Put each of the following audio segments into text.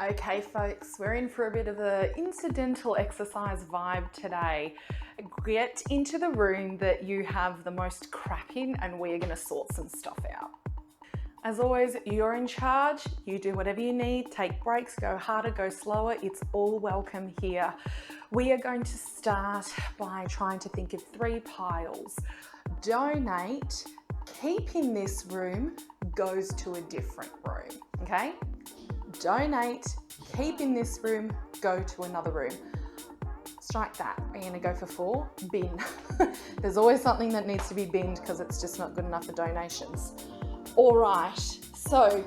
Okay folks, we're in for a bit of an incidental exercise vibe today. Get into the room that you have the most crap in and we're going to sort some stuff out. As always, you're in charge, you do whatever you need, take breaks, go harder, go slower, it's all welcome here. We are going to start by trying to think of 3 piles. Donate, keep in this room, goes to a different room, okay? Donate, keep in this room, go to another room. Strike that. Are you going to go for 4? Bin. There's always something that needs to be binned because it's just not good enough for donations. All right, so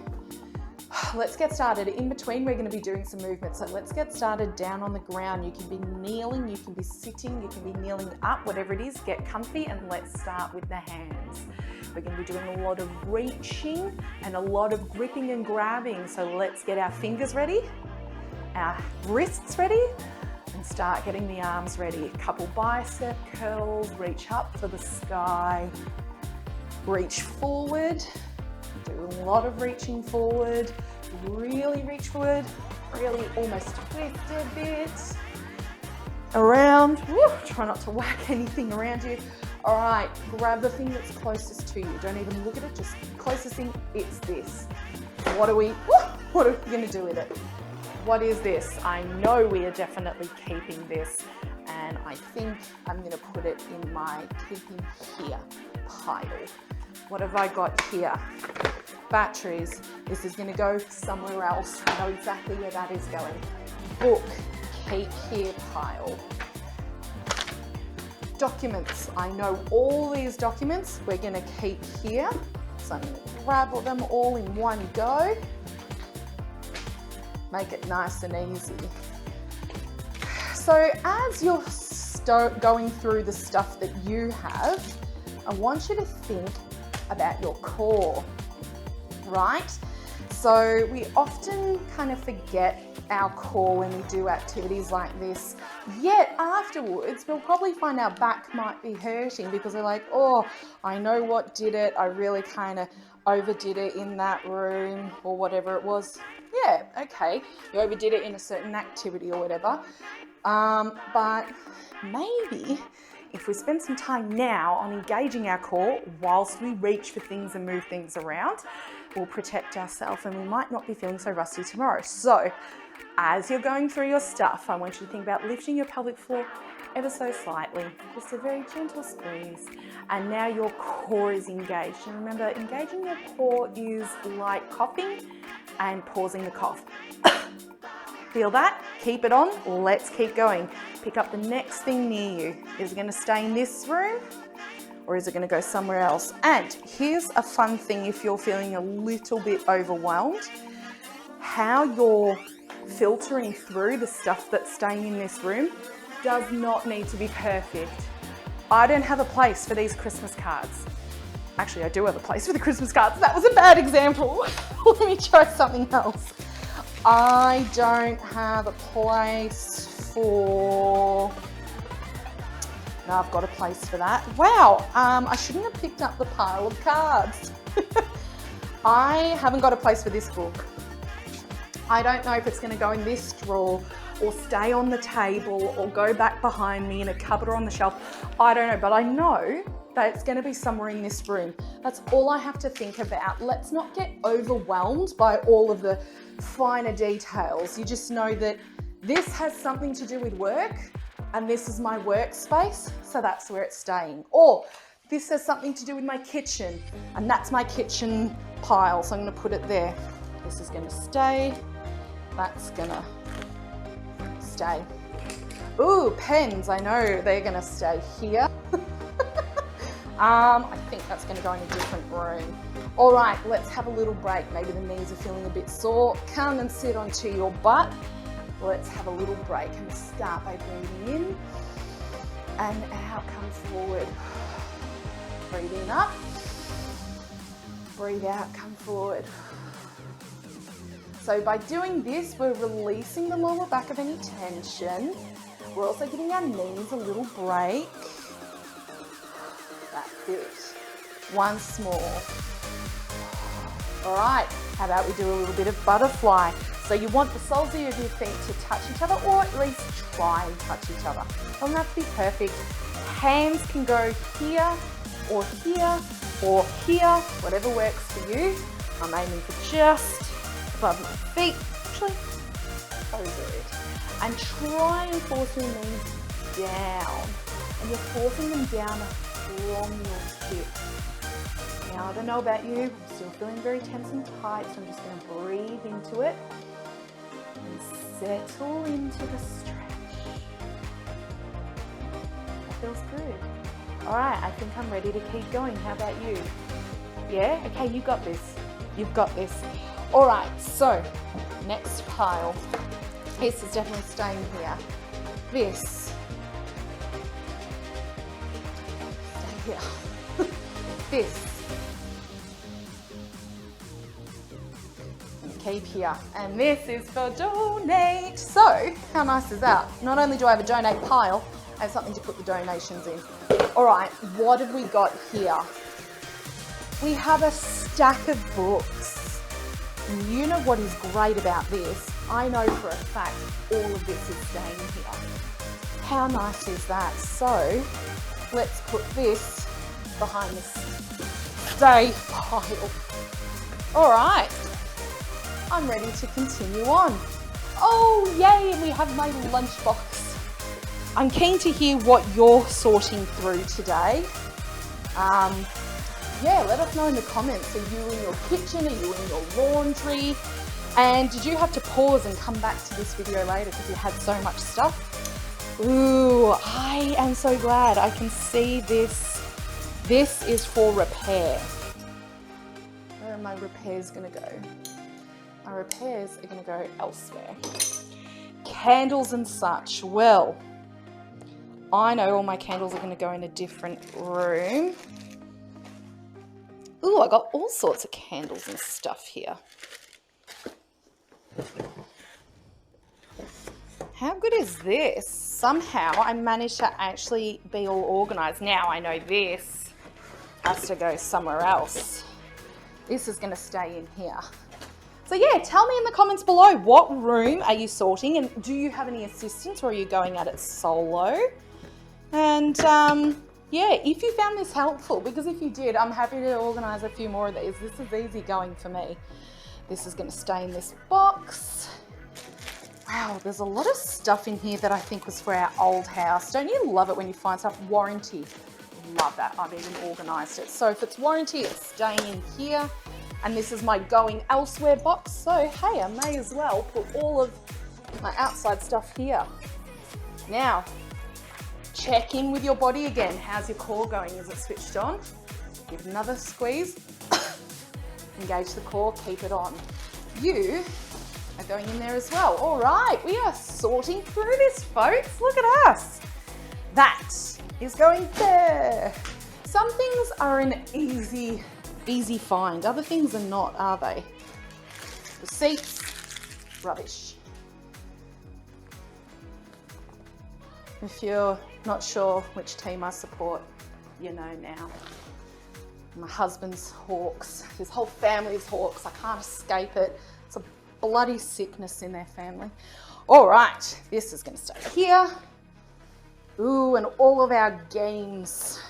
let's get started. In between, we're going to be doing some movement. So let's get started down on the ground. You can be kneeling, you can be sitting, you can be kneeling up, whatever it is, get comfy, and let's start with the hands. We're going to be doing a lot of reaching and a lot of gripping and grabbing. So let's get our fingers ready, our wrists ready, and start getting the arms ready. A couple bicep curls, reach up for the sky, reach forward, do a lot of reaching forward, really reach forward, really almost twist a bit, around, woo, try not to whack anything around you. All right, grab the thing that's closest to you. Don't even look at it, just closest thing, it's this. What are we gonna do with it? What is this? I know we are definitely keeping this, and I think I'm gonna put it in my keeping here pile. What have I got here? Batteries. This is gonna go somewhere else. I know exactly where that is going. Book, keep here pile. Documents, I know all these documents we're going to keep here, so I'm going to grab them all in one go, make it nice and easy. So as you're going through the stuff that you have, I want you to think about your core, right? So we often kind of forget our core when we do activities like this, yet afterwards we'll probably find our back might be hurting because we're like, oh, I know what did it, I really kind of overdid it in that room or whatever it was. Yeah, okay, you overdid it in a certain activity or whatever, but maybe if we spend some time now on engaging our core whilst we reach for things and move things around, we'll protect ourselves and we might not be feeling so rusty tomorrow. So as you're going through your stuff, I want you to think about lifting your pelvic floor ever so slightly, just a very gentle squeeze. And now your core is engaged. And remember, engaging your core is like coughing and pausing the cough. Feel that? Keep it on. Let's keep going. Pick up the next thing near you. Is it going to stay in this room or is it going to go somewhere else? And here's a fun thing if you're feeling a little bit overwhelmed. How you're filtering through the stuff that's staying in this room does not need to be perfect. I don't have a place for these Christmas cards. Actually, I do have a place for the Christmas cards. That was a bad example. Let me try something else. I don't have a place for... No, I've got a place for that. Wow, I shouldn't have picked up the pile of cards. I haven't got a place for this book. I don't know if it's going to go in this drawer or stay on the table or go back behind me in a cupboard or on the shelf. I don't know, but I know that it's going to be somewhere in this room. That's all I have to think about. Let's not get overwhelmed by all of the finer details. You just know that this has something to do with work and this is my workspace, so that's where it's staying. Or this has something to do with my kitchen and that's my kitchen pile, so I'm going to put it there. This is going to stay. That's gonna stay. Ooh, pens, I know they're gonna stay here. I think that's gonna go in a different room. All right, let's have a little break. Maybe the knees are feeling a bit sore. Come and sit onto your butt. Let's have a little break and start by breathing in and out, come forward. Breathe in up, breathe out, come forward. So by doing this, we're releasing the lower back of any tension. We're also giving our knees a little break. That's it. Once more. All right, how about we do a little bit of butterfly? So you want the soles of your feet to touch each other, or at least try and touch each other. Doesn't have to be perfect. Hands can go here, or here, or here, whatever works for you. I'm aiming for just above my feet. Actually, so good. And try and force your knees down. And you're forcing them down from your hips. Now, I don't know about you, I'm still feeling very tense and tight, so I'm just going to breathe into it and settle into the stretch. That feels good. All right, I think I'm ready to keep going. How about you? Yeah? Okay, you got this. You've got this. All right, so next pile. This is definitely staying here. This. Stay here. This. Keep here. And this is for donate. So, how nice is that? Not only do I have a donate pile, I have something to put the donations in. All right, what have we got here? We have a stack of books. And you know what is great about this? I know for a fact all of this is staying here. How nice is that? So, let's put this behind the stay pile. All right. I'm ready to continue on. Oh, yay, and we have my lunchbox. I'm keen to hear what you're sorting through today. Yeah, let us know in the comments. Are you in your kitchen? Are you in your laundry? And did you have to pause and come back to this video later because you had so much stuff? Ooh, I am so glad I can see this. This is for repair. Where are my repairs gonna go? My repairs are going to go elsewhere. Candles and such. Well, I know all my candles are going to go in a different room. Ooh, I got all sorts of candles and stuff here. How good is this? Somehow I managed to actually be all organized. Now I know this has to go somewhere else. This is going to stay in here. So yeah, tell me in the comments below, what room are you sorting, and do you have any assistance, or are you going at it solo? And yeah, if you found this helpful, because if you did, I'm happy to organize a few more of these. This is easy going for me. This is going to stay in this box. Wow, there's a lot of stuff in here that I think was for our old house. Don't you love it when you find stuff? Warranty. Love that. I've even organized it. So if it's warranty, it's staying in here. And this is my going elsewhere box. So hey, I may as well put all of my outside stuff here. Now, check in with your body again. How's your core going? Is it switched on? Give it another squeeze. Engage the core, keep it on. You are going in there as well. All right, we are sorting through this, folks. Look at us. That is going there. Some things are an easy find. Other things are not, are they? Receipts, rubbish. If you're not sure which team I support, you know now. My husband's Hawks. His whole family is Hawks. I can't escape it. It's a bloody sickness in their family. All right, this is going to stay here. Ooh, and all of our games.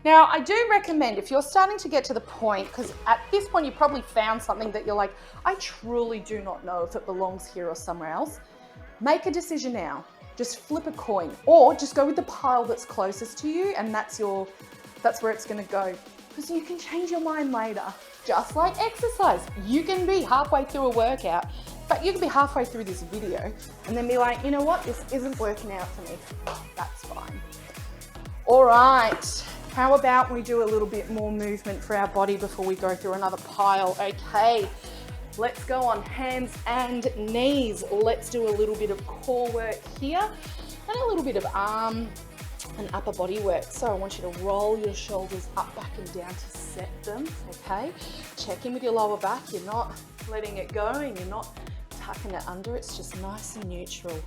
Now, I do recommend, if you're starting to get to the point, because at this point you probably found something that you're like, I truly do not know if it belongs here or somewhere else, make a decision now. Just flip a coin, or just go with the pile that's closest to you, and that's where it's going to go. Because you can change your mind later. Just like exercise. You can be halfway through a workout, but you can be halfway through this video and then be like, you know what, this isn't working out for me. That's fine. All right. How about we do a little bit more movement for our body before we go through another pile? Okay, let's go on hands and knees. Let's do a little bit of core work here and a little bit of arm and upper body work. So I want you to roll your shoulders up, back and down to set them, okay? Check in with your lower back. You're not letting it go and you're not tucking it under. It's just nice and neutral.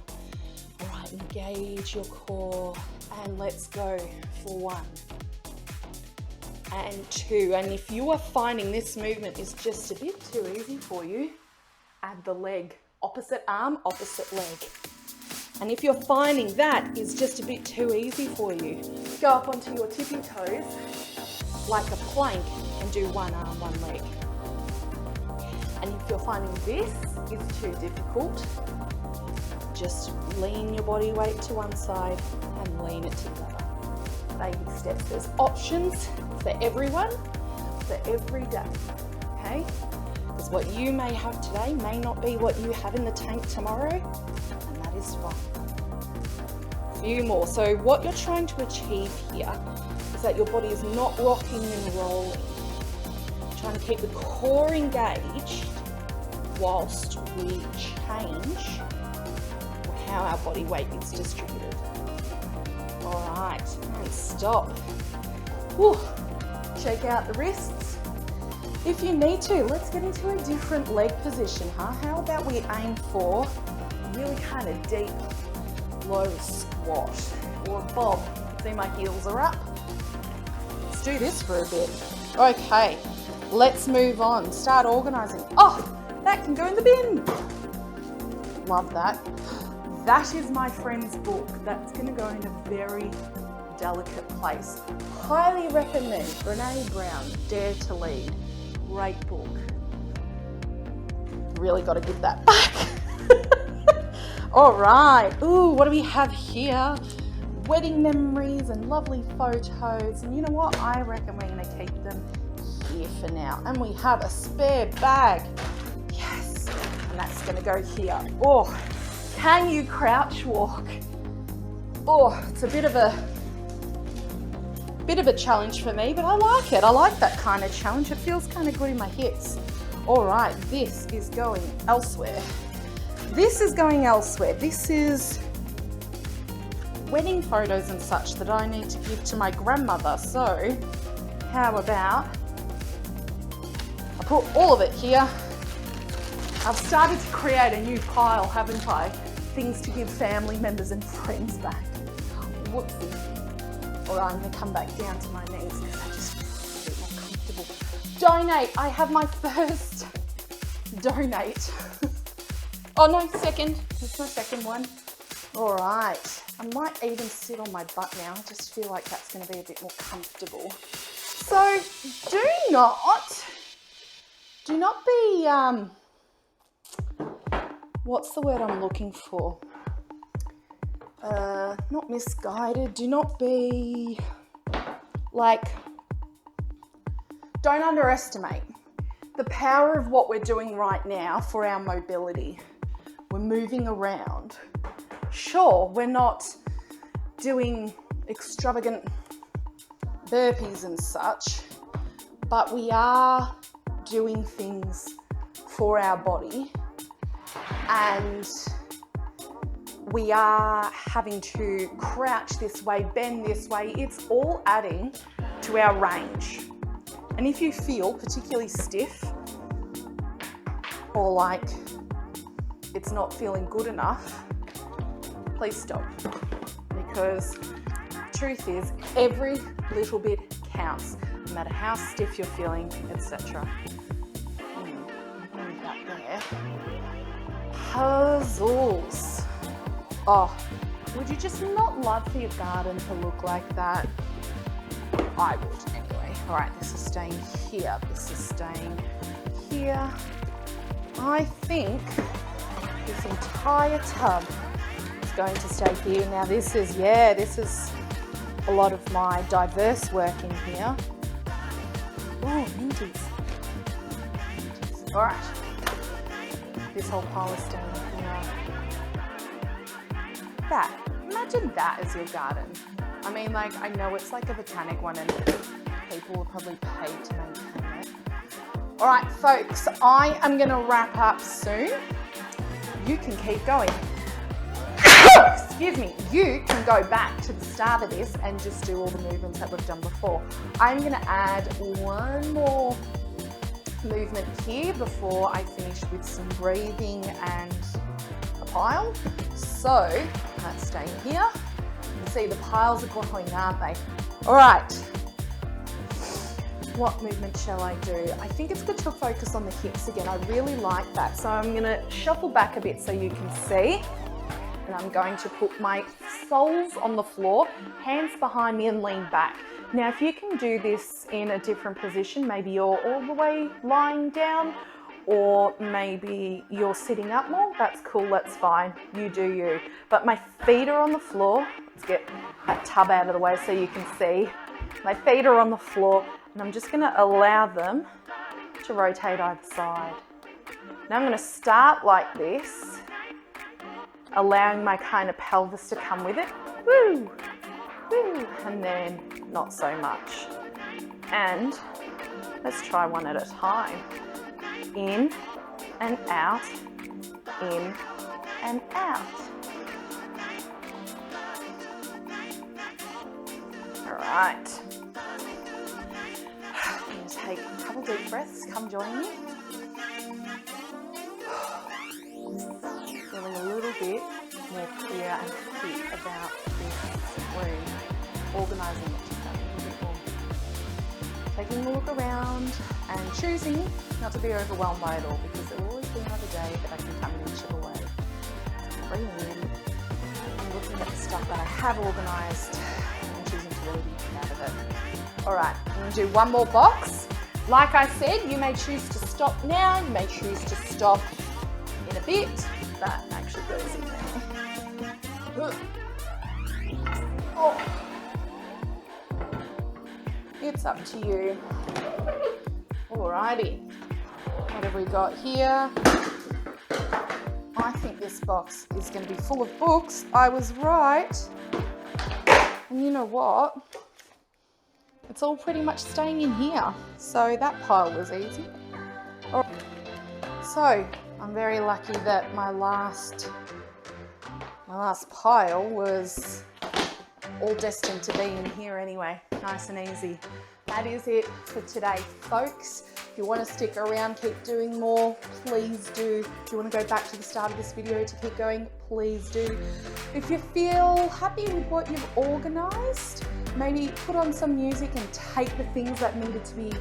All right, engage your core and let's go for 1 and 2. And if you are finding this movement is just a bit too easy for you, add the leg. Opposite arm, opposite leg. And if you're finding that is just a bit too easy for you, go up onto your tippy toes like a plank and do one arm, one leg. And if you're finding this is too difficult, just lean your body weight to one side and lean it to the other. Baby steps. There's options for everyone, for every day, okay? Because what you may have today may not be what you have in the tank tomorrow, and that is fine. A few more. So what you're trying to achieve here is that your body is not rocking and rolling. You're trying to keep the core engaged whilst we change how our body weight is distributed. All right, and stop. Whew. Shake out the wrists. If you need to, let's get into a different leg position, huh? How about we aim for really kind of deep, low squat or bob. See, my heels are up. Let's do this for a bit. Okay, let's move on. Start organising. Oh, that can go in the bin. Love that. That is my friend's book. That's going to go in a very delicate place. Highly recommend Brené Brown, Dare to Lead. Great book. Really got to give that back. All right. Ooh, what do we have here? Wedding memories and lovely photos. And you know what? I reckon we're going to keep them here for now. And we have a spare bag. Yes. And that's going to go here. Oh. Can you crouch walk? Oh, it's a bit of a challenge for me, but I like it. I like that kind of challenge. It feels kind of good in my hips. All right, this is going elsewhere. This is going elsewhere. This is wedding photos and such that I need to give to my grandmother. So how about I put all of it here. I've started to create a new pile, haven't I? Things to give family members and friends back. Whoopsie. All right, I'm going to come back down to my knees because I just feel a bit more comfortable. Donate. I have my first donate. Oh no, second. That's my second one. All right. I might even sit on my butt now. I just feel like that's going to be a bit more comfortable. So do not be, what's the word I'm looking for? Not misguided. Do not be don't underestimate the power of what we're doing right now for our mobility. We're moving around. Sure, we're not doing extravagant burpees and such, but we are doing things for our body, and we are having to crouch this way, bend this way. It's all adding to our range. And if you feel particularly stiff or like it's not feeling good enough, please stop, because the truth is every little bit counts, no matter how stiff you're feeling, etc. Move that there. Puzzles. Oh, would you just not love for your garden to look like that? I would anyway. All right, this is staying here. This is staying here. I think this entire tub is going to stay here. Now this is a lot of my diverse work in here. Oh, minties. All right. This whole pile is staying here. That. Imagine that as your garden. I mean, like, I know it's like a botanic one and people will probably pay to maintain it. All right, folks, I am going to wrap up soon. You can keep going. Excuse me. You can go back to the start of this and just do all the movements that we've done before. I'm going to add one more movement here before I finish with some breathing and a pile. So let's stay here. You can see the piles are growing, aren't they? All right. What movement shall I do? I think it's good to focus on the hips again. I really like that. So I'm gonna shuffle back a bit so you can see. And I'm going to put my soles on the floor, hands behind me and lean back. Now, if you can do this in a different position, maybe you're all the way lying down, or maybe you're sitting up more, that's cool, that's fine, you do you. But my feet are on the floor. Let's get that tub out of the way so you can see. My feet are on the floor, and I'm just gonna allow them to rotate either side. Now I'm gonna start like this, allowing my kind of pelvis to come with it. Woo, woo, and then not so much. And let's try one at a time. In and out, in and out. All right. I'm going to take a couple deep breaths. Come join me. Feeling a little bit more clear and fit about this room. Organising it just a little bit more. Taking a look around and choosing not to be overwhelmed by it all, because there will always be another day that I can come and chip away. Breathing in and looking at the stuff that I have organised and choosing to really be proud of it. All right, I'm going to do one more box. Like I said, you may choose to stop now, you may choose to stop in a bit. That actually goes in there. Oh. It's up to you. Alrighty, what have we got here? I think this box is going to be full of books. I was right. And you know what? It's all pretty much staying in here. So that pile was easy. All right. So I'm very lucky that my last pile was all destined to be in here anyway. Nice and easy. That is it for today, folks. If you want to stick around, keep doing more, please do. If you want to go back to the start of this video to keep going, please do. If you feel happy with what you've organised, maybe put on some music and take the things that needed to be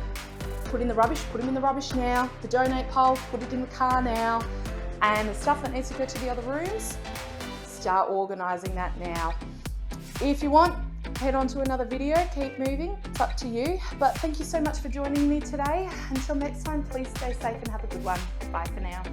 put in the rubbish, put them in the rubbish now. The donate pile, put it in the car now. And the stuff that needs to go to the other rooms, start organising that now. If you want, head on to another video, keep moving, it's up to you. But thank you so much for joining me today. Until next time, please stay safe and have a good one. Bye for now.